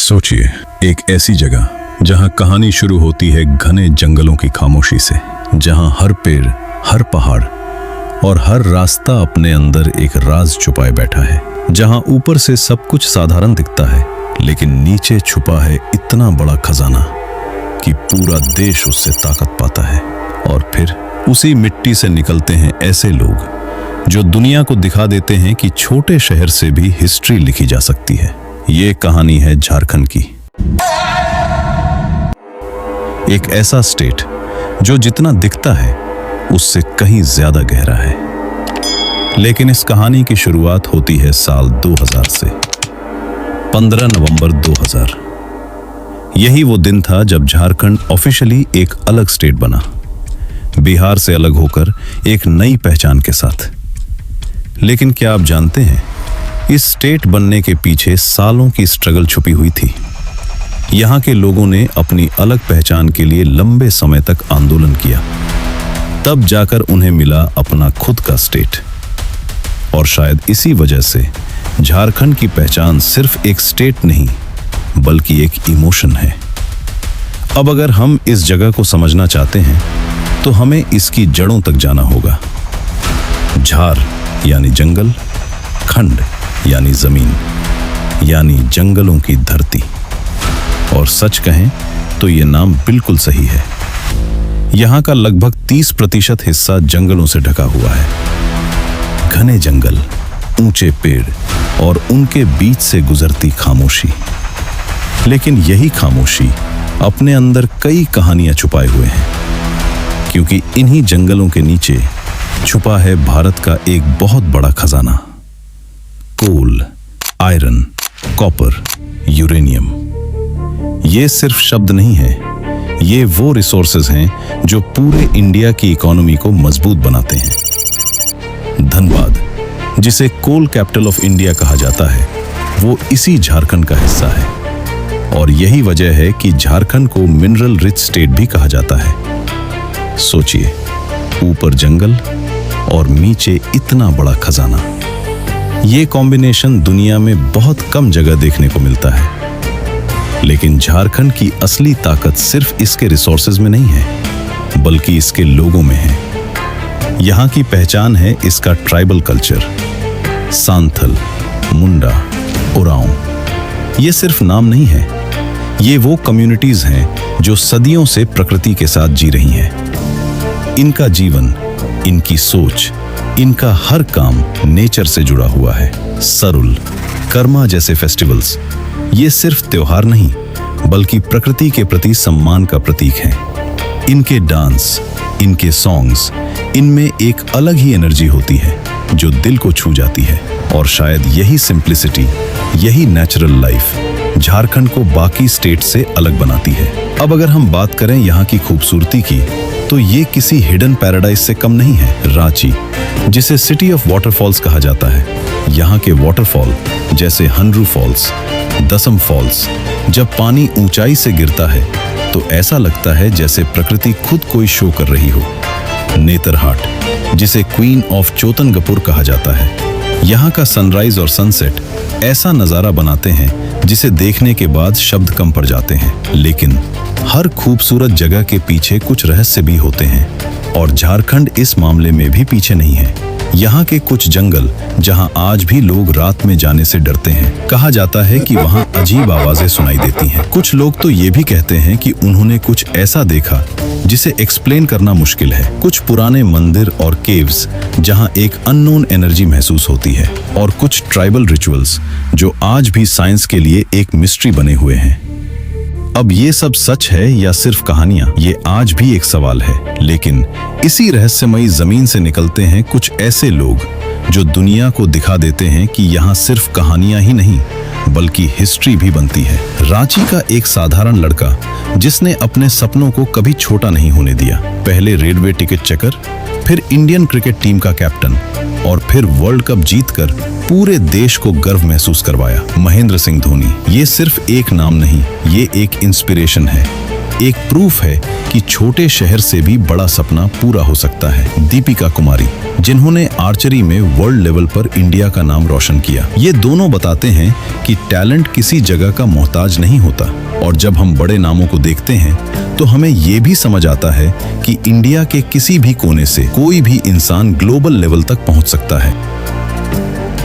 सोचिए, एक ऐसी जगह जहां कहानी शुरू होती है घने जंगलों की खामोशी से, जहां हर पेड़, हर पहाड़ और हर रास्ता अपने अंदर एक राज छुपाए बैठा है, जहां ऊपर से सब कुछ साधारण दिखता है लेकिन नीचे छुपा है इतना बड़ा खजाना कि पूरा देश उससे ताकत पाता है। और फिर उसी मिट्टी से निकलते हैं ऐसे लोग जो दुनिया को दिखा देते हैं कि छोटे शहर से भी हिस्ट्री लिखी जा सकती है। ये कहानी है झारखंड की, एक ऐसा स्टेट जो जितना दिखता है उससे कहीं ज्यादा गहरा है। लेकिन इस कहानी की शुरुआत होती है साल 2000 से। 15 नवंबर 2000। यही वो दिन था जब झारखंड ऑफिशियली एक अलग स्टेट बना, बिहार से अलग होकर एक नई पहचान के साथ। लेकिन क्या आप जानते हैं, इस स्टेट बनने के पीछे सालों की स्ट्रगल छुपी हुई थी। यहाँ के लोगों ने अपनी अलग पहचान के लिए लंबे समय तक आंदोलन किया, तब जाकर उन्हें मिला अपना खुद का स्टेट। और शायद इसी वजह से झारखंड की पहचान सिर्फ एक स्टेट नहीं बल्कि एक इमोशन है। अब अगर हम इस जगह को समझना चाहते हैं तो हमें इसकी जड़ों तक जाना होगा। झार यानी जंगल, खंड यानी जमीन, यानी जंगलों की धरती। और सच कहें तो ये नाम बिल्कुल सही है। यहाँ का लगभग 30% हिस्सा जंगलों से ढका हुआ है। घने जंगल, ऊंचे पेड़ और उनके बीच से गुजरती खामोशी। लेकिन यही खामोशी अपने अंदर कई कहानियां छुपाए हुए हैं, क्योंकि इन्हीं जंगलों के नीचे छुपा है भारत का एक बहुत बड़ा खजाना। कोल, आयरन, कॉपर, यूरेनियम। ये सिर्फ शब्द नहीं है, ये वो रिसोर्सेज हैं जो पूरे इंडिया की इकोनॉमी को मजबूत बनाते हैं। धनबाद, जिसे कोल कैपिटल ऑफ इंडिया कहा जाता है, वो इसी झारखंड का हिस्सा है। और यही वजह है कि झारखंड को मिनरल रिच स्टेट भी कहा जाता है। सोचिए, ऊपर जंगल और नीचे इतना बड़ा खजाना। ये कॉम्बिनेशन दुनिया में बहुत कम जगह देखने को मिलता है। लेकिन झारखंड की असली ताकत सिर्फ इसके रिसोर्सेज में नहीं है, बल्कि इसके लोगों में है। यहाँ की पहचान है इसका ट्राइबल कल्चर। सांथल, मुंडा, उरांव, ये सिर्फ नाम नहीं है, ये वो कम्युनिटीज हैं जो सदियों से प्रकृति के साथ जी रही हैं। इनका जीवन, इनकी सोच, इनका हर काम नेचर से जुड़ा हुआ है। सरुल, कर्मा जैसे फेस्टिवल्स, ये सिर्फ त्योहार नहीं बल्कि प्रकृति के प्रति सम्मान का प्रतीक हैं। इनके डांस, इनके सॉन्ग्स, इनमें एक अलग ही एनर्जी होती है जो दिल को छू जाती है। और शायद यही सिंप्लिसिटी, यही नेचुरल लाइफ झारखंड को बाकी स्टेट से अलग बनाती है। अब अगर हम बात करें यहाँ की खूबसूरती की, तो ये किसी हिडन पैराडाइज से कम नहीं है। रांची, जिसे सिटी ऑफ वाटरफॉल्स कहा जाता है, यहाँ के वाटरफॉल जैसे हंड्रू फॉल्स, दसम फॉल्स, जब पानी ऊंचाई से गिरता है तो ऐसा लगता है जैसे प्रकृति खुद कोई शो कर रही हो। नेतरहाट, जिसे क्वीन ऑफ चोतनगपुर कहा जाता है, यहाँ का सनराइज और सनसेट ऐसा नजारा बनाते हैं जिसे देखने के बाद शब्द कम पड़ जाते हैं। लेकिन हर खूबसूरत जगह के पीछे कुछ रहस्य भी होते हैं, और झारखंड इस मामले में भी पीछे नहीं है। यहाँ के कुछ जंगल जहाँ आज भी लोग रात में जाने से डरते हैं, कहा जाता है कि वहाँ अजीब आवाजें सुनाई देती हैं। कुछ लोग तो ये भी कहते हैं कि उन्होंने कुछ ऐसा देखा जिसे एक्सप्लेन करना मुश्किल है। कुछ पुराने मंदिर और केव्स जहाँ एक अननोन एनर्जी महसूस होती है, और कुछ ट्राइबल रिचुअल्स जो आज भी साइंस के लिए एक मिस्ट्री बने हुए हैं। अब ये सब सच है या सिर्फ कहानियां, ये आज भी एक सवाल है। लेकिन इसी रहस्यमयी जमीन से निकलते हैं कुछ ऐसे लोग जो दुनिया को दिखा देते हैं कि यहाँ सिर्फ कहानियां ही नहीं बल्कि हिस्ट्री भी बनती है। रांची का एक साधारण लड़का जिसने अपने सपनों को कभी छोटा नहीं होने दिया। पहले रेलवे टिकट चेकर, फिर इंडियन क्रिकेट टीम का कैप्टन, और फिर वर्ल्ड कप जीतकर पूरे देश को गर्व महसूस करवाया। महेंद्र सिंह धोनी, ये सिर्फ एक नाम नहीं, ये एक इंस्पिरेशन है। एक प्रूफ है कि छोटे शहर से भी बड़ा सपना पूरा हो सकता है। दीपिका कुमारी, जिन्होंने आर्चरी में वर्ल्ड लेवल पर इंडिया का नाम रोशन किया। ये दोनों बताते हैं कि टैलेंट किसी जगह का मोहताज नहीं होता। और जब हम बड़े नामों को देखते हैं तो हमें ये भी समझ आता है कि इंडिया के किसी भी कोने से कोई भी इंसान ग्लोबल लेवल तक पहुंच सकता है।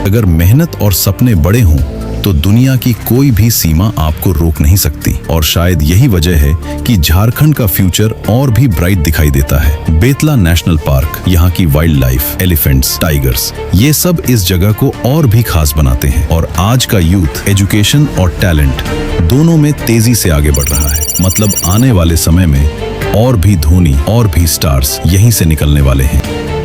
अगर मेहनत और सपने बड़े हों तो दुनिया की कोई भी सीमा आपको रोक नहीं सकती। और शायद यही वजह है कि झारखंड का फ्यूचर और भी ब्राइट दिखाई देता है। बेतला नेशनल पार्क, यहाँ की वाइल्ड लाइफ, एलिफेंट्स, टाइगर्स, ये सब इस जगह को और भी खास बनाते हैं। और आज का यूथ एजुकेशन और टैलेंट दोनों में तेजी से आगे बढ़ रहा है। मतलब आने वाले समय में और भी धोनी और भी स्टार्स यहीं से निकलने वाले हैं।